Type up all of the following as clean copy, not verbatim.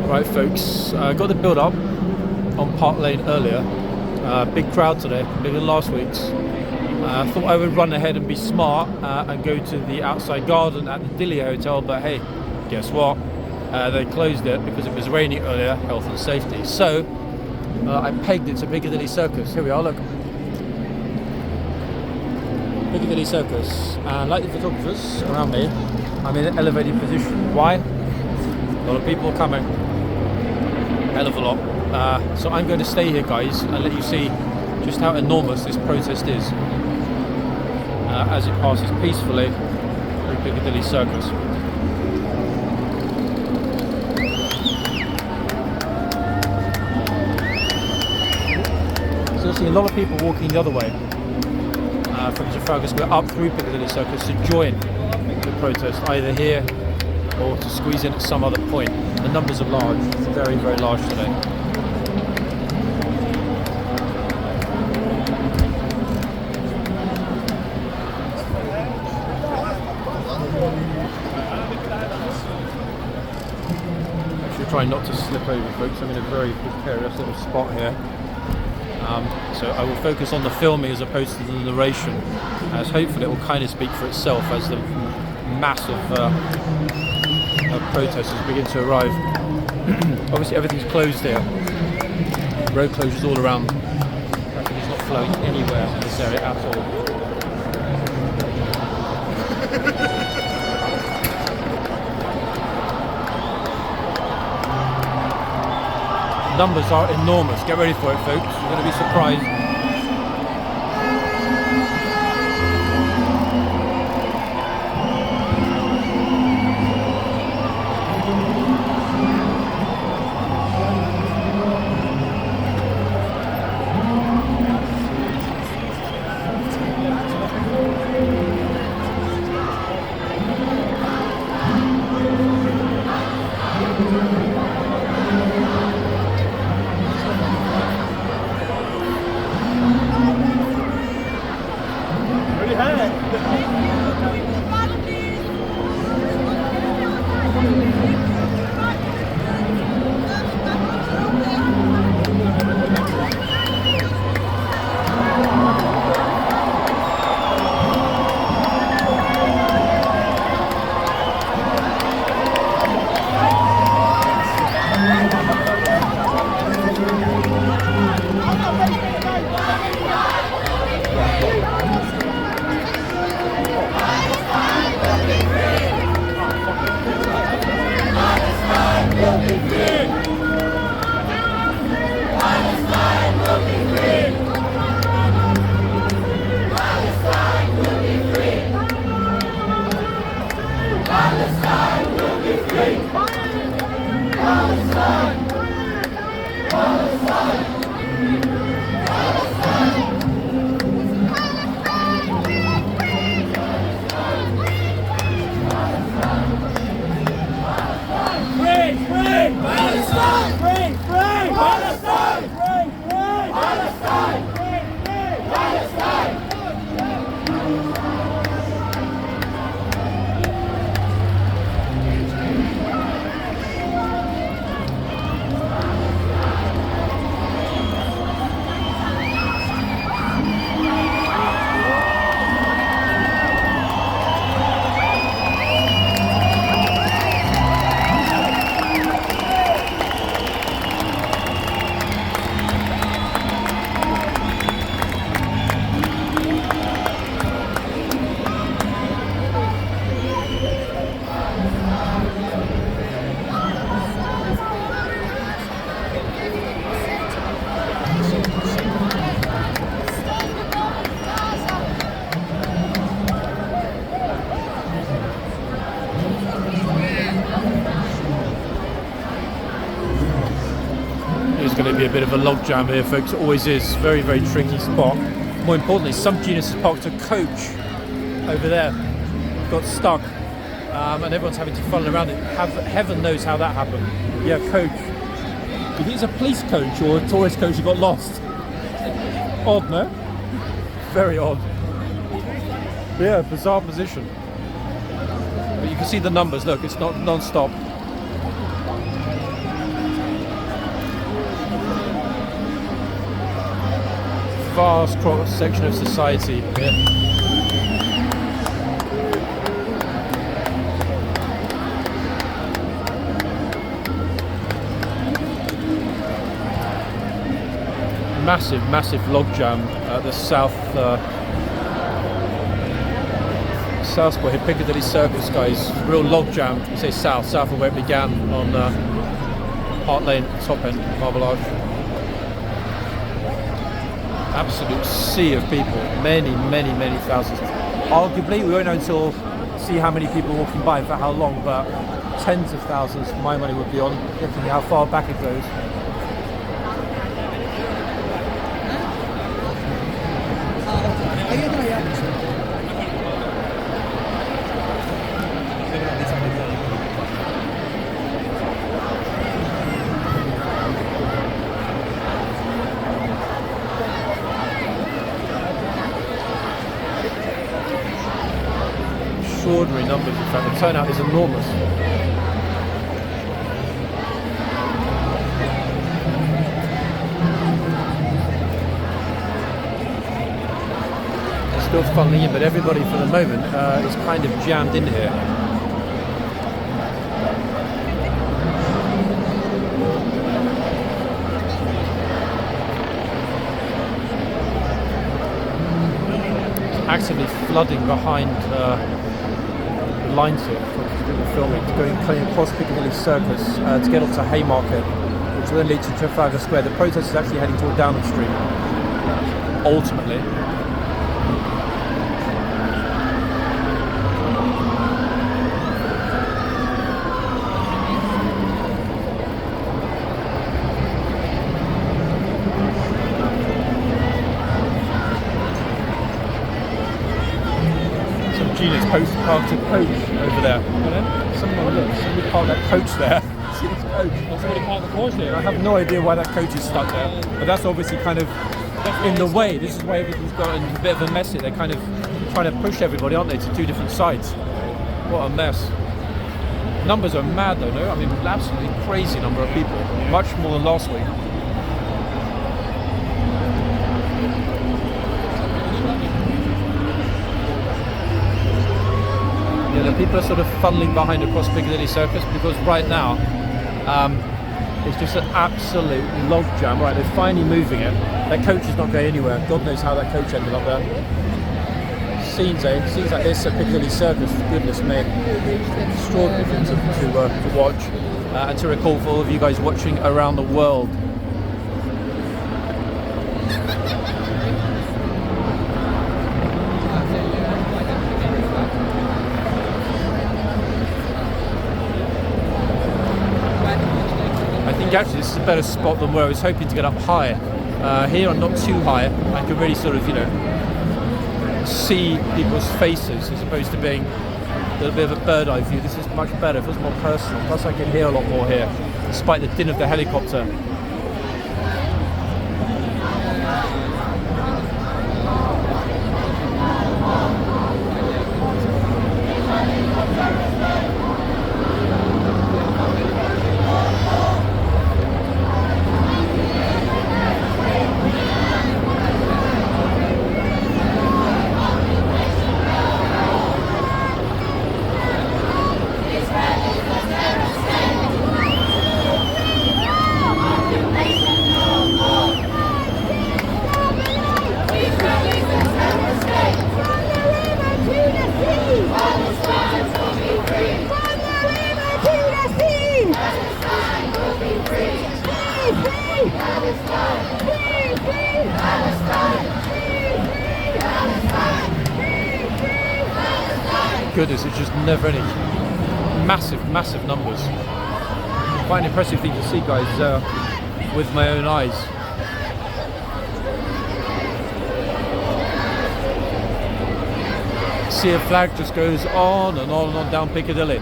Right folks, got the build up on Park Lane earlier. Big crowd today, bigger than last week's. Thought I would run ahead and be smart and go to the outside garden at the Piccadilly Hotel, but hey, guess what? They closed it because it was raining earlier, health and safety. So I pegged it to Piccadilly Circus. Here we are, look. Piccadilly Circus. And like the photographers around me, I'm in an elevated position. Why? A lot of people coming. Hell of a lot. So I'm going to stay here, guys, and let you see just how enormous this protest is as it passes peacefully through Piccadilly Circus. So you'll see a lot of people walking the other way from Trafalgar Square up through Piccadilly Circus to join the protest, either here or to squeeze in at some other point. The numbers are large, very, very large today. Actually trying not to slip over, folks. I'm in a very precarious little spot here. So I will focus on the filming as opposed to the narration, as hopefully it will kind of speak for itself as the mass of protesters begin to arrive. Obviously everything's closed here. Road closures all around. Traffic is not flowing anywhere in this area at all. Numbers are enormous. Get ready for it, folks. You're going to be surprised. Going to be a bit of a logjam here, folks. It always is. Very, very tricky spot. More importantly, some genius has parked a coach over there, got stuck, and everyone's having to funnel around it. Heaven knows how that happened. Yeah, coach. Do you think it's a police coach or a tourist coach who got lost? Odd, no? Very odd. Yeah, bizarre position. But you can see the numbers. Look, it's not non-stop. vast cross section of society here. Massive logjam at the south point here, Piccadilly Circus, guys. Real logjam. You say south of where it began on Hart Lane, top end, Marble Arch. Absolute sea of people, many thousands. Arguably, we won't know until see how many people are walking by and for how long, but tens of thousands, my money would be on, looking at how far back it goes. Extraordinary numbers, in fact. The turnout is enormous. It's still funneling in, but everybody for the moment is kind of jammed in here. It's actively flooding behind lines here for people filming, going across Piccadilly Circus to get onto Haymarket, which will then lead to Trafalgar Square. The protest is actually heading toward Downing Street, ultimately. Genius parked a coach over there. Somebody parked that coach there. See this coach? Somebody parked the coach there. I have no idea why that coach is stuck there, but that's obviously kind of in the way. This is why everything's gotten a bit of a mess here. They're kind of trying to push everybody, aren't they, to two different sides. What a mess. Numbers are mad though, no? I mean, absolutely crazy number of people. Much more than last week. The people are sort of funneling behind across Piccadilly Circus because right now it's just an absolute logjam. Right, they're finally moving it. That coach is not going anywhere. God knows how that coach ended up there. Scenes like this at Piccadilly Circus, goodness me, extraordinary thing to watch and to recall for all of you guys watching around the world. Actually, this is a better spot than where I was hoping to get up higher. Here I'm not too high. I can really sort of, see people's faces as opposed to being a little bit of a bird eye view. This is much better, it feels more personal. Plus I can hear a lot more here, despite the din of the helicopter. Goodness, it's just never ending. Massive numbers. Quite an impressive thing to see, guys, with my own eyes. See a flag just goes on and on and on down Piccadilly.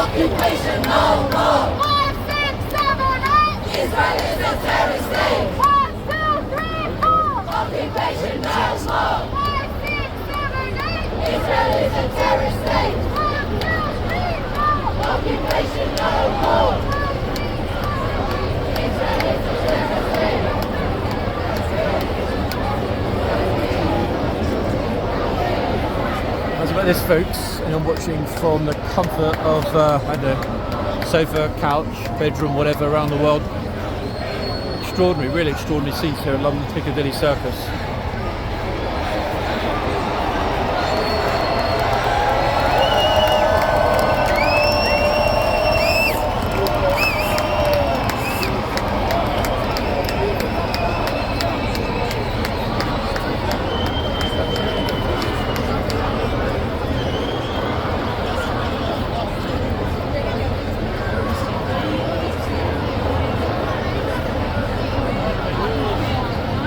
Occupation no more. 5, 6, 7, 8. Israel is a terrorist state. 1, 2, 3, 4. Occupation no more. 5, 6, 7, 8. Israel is a terrorist state. 1, 2, 3, 4. Occupation no more. Israel is a terrorist state. How's about this, folks? And I'm watching from the comfort of, I don't know, sofa, couch, bedroom, whatever, around the world. Extraordinary, really extraordinary scenes here at London Piccadilly Circus.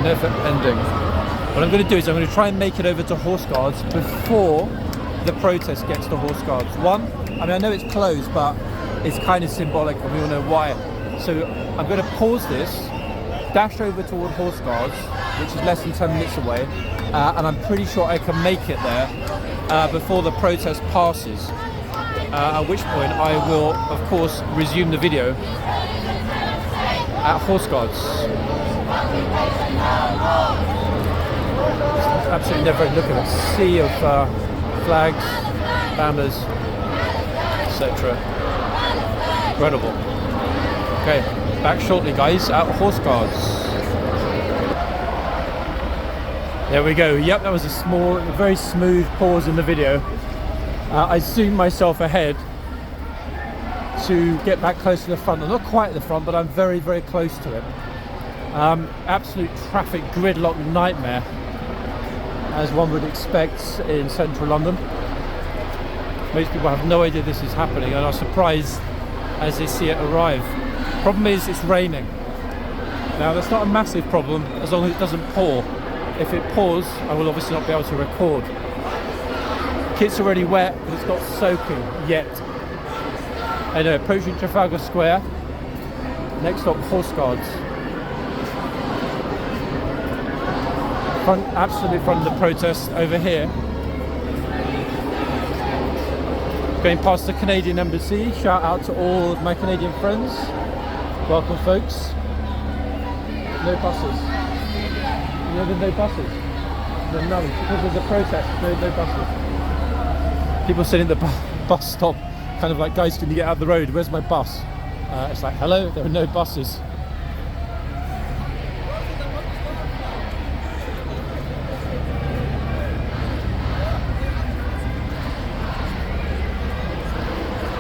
Never ending. What I'm going to do is I'm going to try and make it over to horseguards before the protest gets to horseguards. One, I mean, I know it's closed, but it's kind of symbolic and we all know why. So I'm going to pause this, dash over toward horseguards, which is less than 10 minutes away, and I'm pretty sure I can make it there before the protest passes, at which point I will, of course, resume the video at horseguards. Absolutely never look at a sea of flags, banners, etc. Incredible. Okay, back shortly, guys, at horseguards. There we go. Yep, that was a very smooth pause in the video. I zoomed myself ahead to get back close to the front. I'm not quite at the front, but I'm very, very close to it. Absolute traffic gridlock nightmare, as one would expect in central London. Most people have no idea this is happening and are surprised as they see it arrive. Problem is, it's raining. Now that's not a massive problem as long as it doesn't pour. If it pours, I will obviously not be able to record. Kit's already wet, but it's not soaking yet. Anyway, approaching Trafalgar Square. Next stop, horseguards. Absolutely front of the protest over here. Going past the Canadian Embassy. Shout out to all of my Canadian friends. Welcome, folks. No buses. You know, there's no buses. There's none. Because of the protest, no buses. People sitting at the bus stop, kind of like, guys, can you get out of the road? Where's my bus? It's like, hello, there are no buses.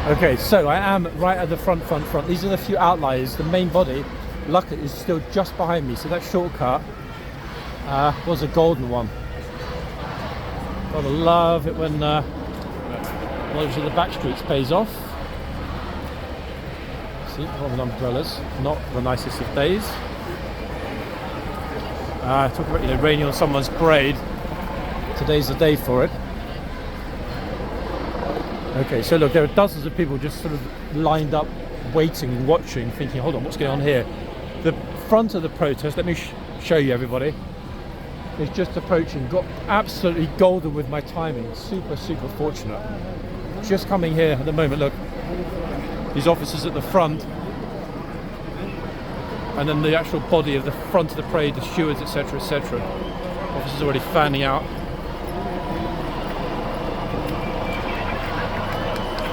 Okay, so I am right at the front. These are the few outliers. The main body, luckily, is still just behind me. So that shortcut was a golden one. Gotta love it when knowledge of the back streets pays off. See, all the umbrellas, not the nicest of days. Talk about, raining on someone's parade. Today's the day for it. Okay, so look, there are dozens of people just sort of lined up, waiting and watching, thinking, hold on, what's going on here? The front of the protest, let me show you, everybody, is just approaching. Got absolutely golden with my timing. Super, super fortunate. Just coming here at the moment, look. These officers at the front. And then the actual body of the front of the parade, the stewards, etc., etc. Officers already fanning out.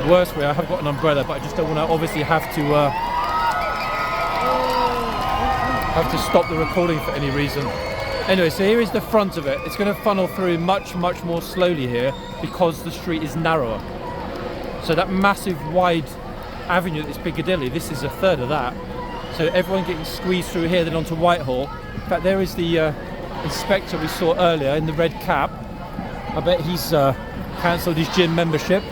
Worst way, I have got an umbrella, but I just don't want to obviously have to stop the recording for any reason. Anyway, so here is the front of it. It's going to funnel through much more slowly here because the street is narrower. So that massive wide avenue that's Piccadilly, this is a third of that. So everyone getting squeezed through here, then onto Whitehall. In fact, there is the inspector we saw earlier in the red cap. I bet he's cancelled his gym membership.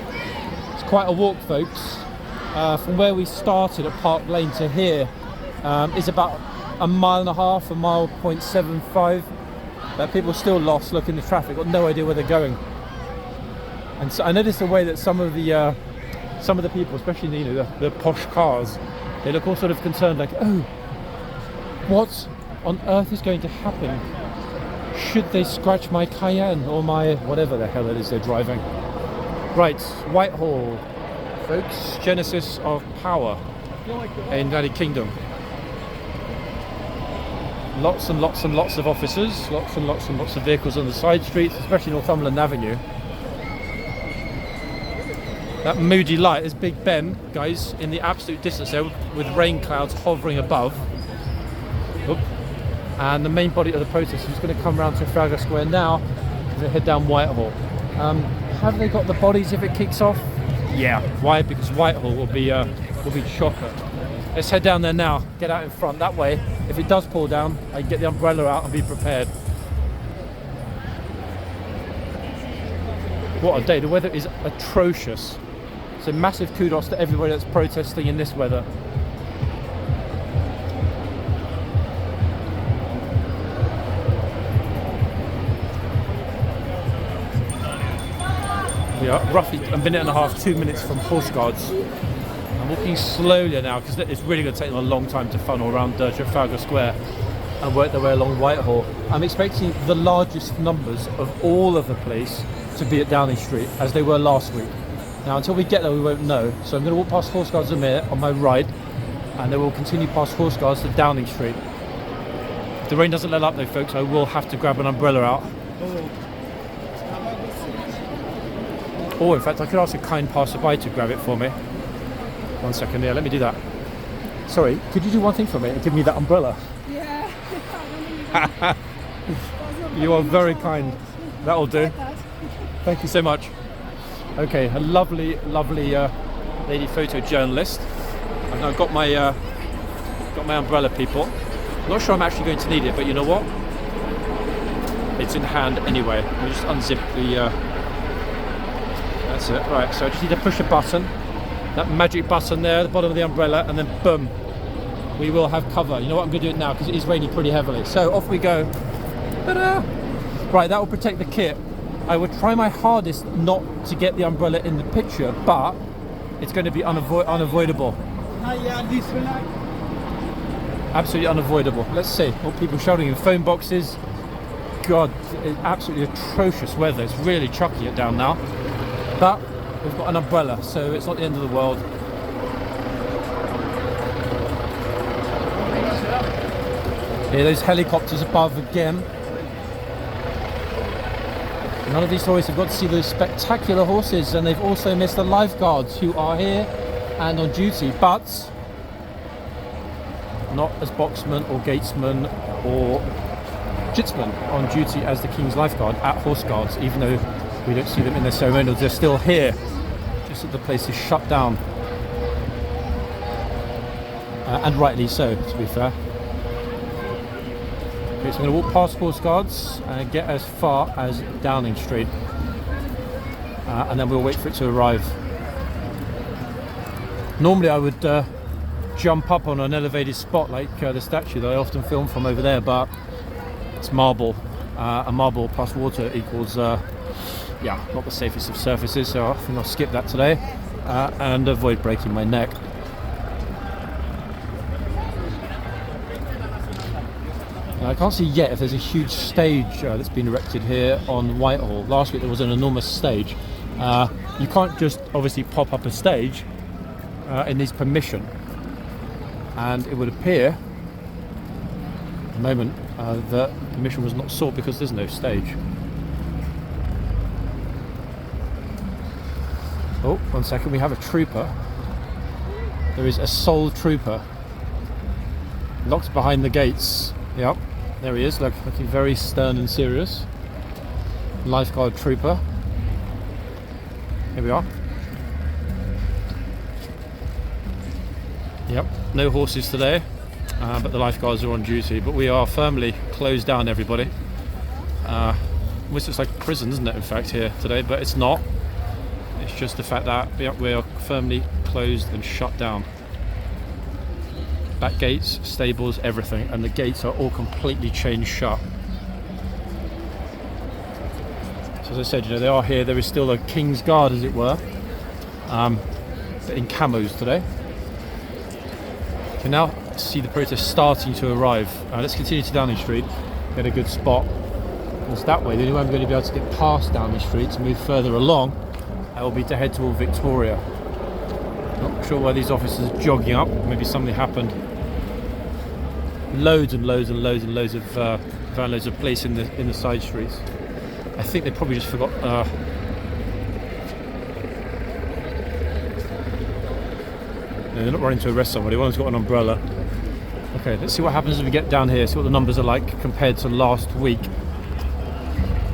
Quite a walk, folks. From where we started at Park Lane to here is about a mile and a half, a mile 0.75. But people are still lost, looking at the traffic, got no idea where they're going. And so I noticed the way that some of the some of the people, especially the posh cars, they look all sort of concerned, like, oh, what on earth is going to happen? Should they scratch my Cayenne or my whatever the hell it is they're driving? Right, Whitehall, folks, genesis of power in United Kingdom. Lots and lots and lots of officers, lots and lots and lots of vehicles on the side streets, especially Northumberland Avenue. That moody light is Big Ben, guys, in the absolute distance there, with rain clouds hovering above. Oop. And the main body of the protest is going to come round to Trafalgar Square now as they head down Whitehall. Have they got the bodies if it kicks off? Yeah. Why? Because Whitehall will be chocker. Let's head down there now, get out in front. That way, if it does pour down, I can get the umbrella out and be prepared. What a day. The weather is atrocious. So massive kudos to everybody that's protesting in this weather. We are roughly a minute and a half, 2 minutes from horseguards. I'm walking slowly now because it's really going to take them a long time to funnel around Trafalgar Square and work their way along Whitehall. I'm expecting the largest numbers of all of the police to be at Downing Street as they were last week. Now until we get there we won't know, so I'm going to walk past horseguards a minute on my right and then we'll continue past horseguards to Downing Street. If the rain doesn't let up though folks, I will have to grab an umbrella out. Or in fact I could ask a kind passerby to grab it for me. 1 second, yeah, let me do that. Sorry, could you do one thing for me and give me that umbrella? Yeah. You are very kind. That'll do. Thank you so much. Okay, a lovely, lovely lady photojournalist. I've now got my umbrella, people. I'm not sure I'm actually going to need it, but you know what? It's in hand anyway. I'll just unzip the. That's it. Right. So I just need to push a button. That magic button there at the bottom of the umbrella, and then boom, we will have cover. You know what, I'm going to do it now because it is raining pretty heavily. So off we go. Ta-da! Right, that will protect the kit. I will try my hardest not to get the umbrella in the picture, but it's going to be unavoidable. Absolutely unavoidable. Let's see. All people shouting in phone boxes. God, it's absolutely atrocious weather. It's really chucking it down now. But we've got an umbrella, so it's not the end of the world. Here, those helicopters above again. None of these tourists have got to see those spectacular horses, and they've also missed the lifeguards who are here and on duty, but not as boxmen or gatesmen or jitsmen on duty as the King's Lifeguard at horseguards, even though we don't see them in their ceremonials. They're still here, just that the place is shut down. And rightly so, to be fair. Okay, so I'm going to walk past horseguards and get as far as Downing Street. And then we'll wait for it to arrive. Normally I would jump up on an elevated spot like the statue that I often film from over there, but it's marble. And marble plus water equals yeah, not the safest of surfaces, so I think I'll skip that today and avoid breaking my neck. Now, I can't see yet if there's a huge stage that's been erected here on Whitehall. Last week there was an enormous stage. You can't just obviously pop up a stage, it needs permission, and it would appear at the moment that permission was not sought because there's no stage. Oh, 1 second, we have a trooper. There is a sole trooper locked behind the gates. Yep, there he is, looking very stern and serious. Lifeguard trooper. Here we are. Yep, no horses today, but the lifeguards are on duty. But we are firmly closed down, everybody. Almost looks like a prison, isn't it, in fact, here today, but it's not. It's just the fact that we are firmly closed and shut down. Back gates, stables, everything, and the gates are all completely chained shut. So as I said, they are here. There is still a King's Guard, as it were. in camos today. You can now see the protest starting to arrive. Let's continue to Downing Street, get a good spot. Because that way, the only way I'm going to be able to get past Downing Street to move further along will be to head toward Victoria. Not sure why these officers are jogging up. Maybe something happened. Loads and loads and loads and loads of van loads of police in the side streets. I think they probably just forgot. No, they're not running to arrest somebody. One's got an umbrella. Okay, let's see what happens as we get down here. See what the numbers are like compared to last week.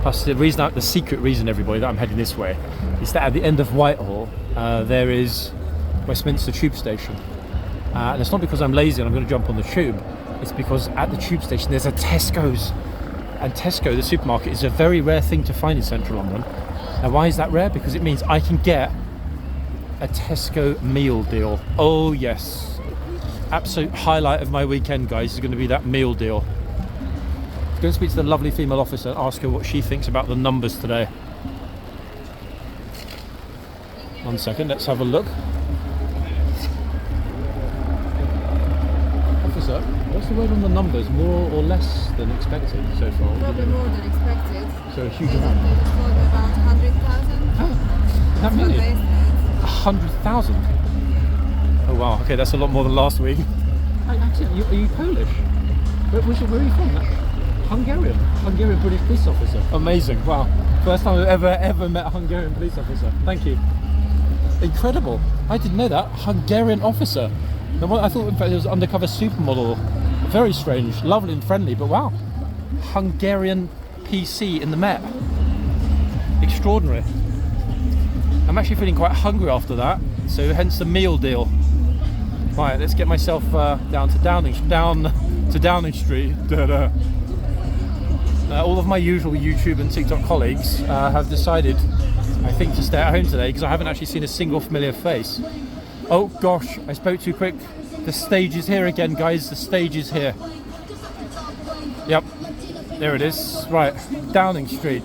Plus, the secret reason, everybody, that I'm heading this way is that at the end of Whitehall there is Westminster Tube Station, and it's not because I'm lazy and I'm going to jump on the tube. It's because at the tube station there's a Tesco's, and Tesco, the supermarket, is a very rare thing to find in central London. Now, why is that rare? Because it means I can get a Tesco meal deal. Oh yes, absolute highlight of my weekend, guys, is going to be that meal deal. I'm going to speak to the lovely female officer and ask her what she thinks about the numbers today. 1 second, let's have a look. Officer, what's the word on the numbers? More or less than expected so far? Probably more than expected. So a huge They amount. just told me about 100,000. That many? 100,000? Oh wow, okay, that's a lot more than last week. Actually, are you Polish? Where are you from? Hungarian British police officer. Amazing, wow. First time I've ever met a Hungarian police officer. Thank you. Incredible. I didn't know that. Hungarian officer. I thought in fact it was an undercover supermodel. Very strange, lovely and friendly, but wow. Hungarian PC in the Met. Extraordinary. I'm actually feeling quite hungry after that, so hence the meal deal. Right, let's get myself down to Downing Street. All of my usual YouTube and TikTok colleagues have decided, I think, to stay at home today because I haven't actually seen a single familiar face. Oh gosh, I spoke too quick. The stage is here again, guys. The stage is here. Yep, there it is. Right, Downing Street.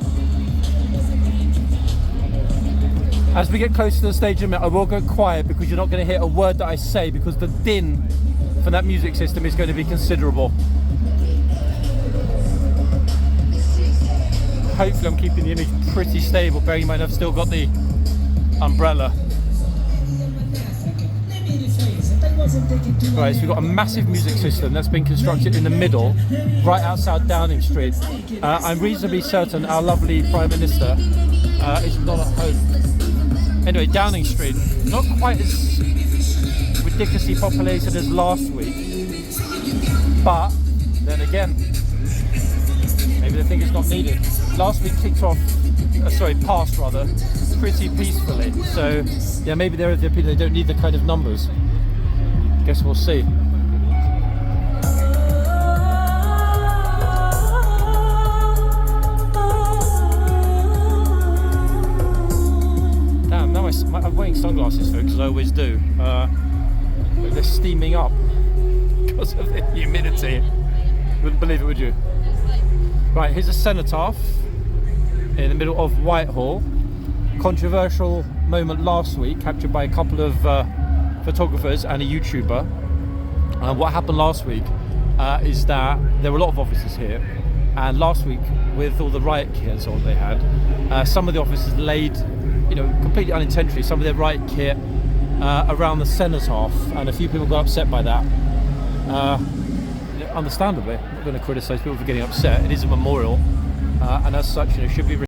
As we get close to the stage in a minute, I will go quiet because you're not going to hear a word that I say because the din from that music system is going to be considerable. Hopefully I'm keeping the image pretty stable, bearing in mind I've still got the umbrella. Right, so we've got a massive music system that's been constructed in the middle, right outside Downing Street. I'm reasonably certain our lovely Prime Minister is not at home. Anyway, Downing Street, not quite as ridiculously populated as last week, but then again, maybe they think it's not needed. Last week passed pretty peacefully. So yeah, maybe there are people that don't need the kind of numbers. Guess we'll see. Damn, now I'm wearing sunglasses, folks, as I always do. But they're steaming up because of the humidity. Wouldn't believe it, would you? Right, here's a cenotaph in the middle of Whitehall. Controversial moment last week, captured by a couple of photographers and a YouTuber. What happened last week is that there were a lot of officers here, and last week, with all the riot kit and so on they had, some of the officers laid, completely unintentionally, some of their riot kit around the cenotaph, and a few people got upset by that. Understandably, I'm not going to criticise people for getting upset. It is a memorial, and as such, should be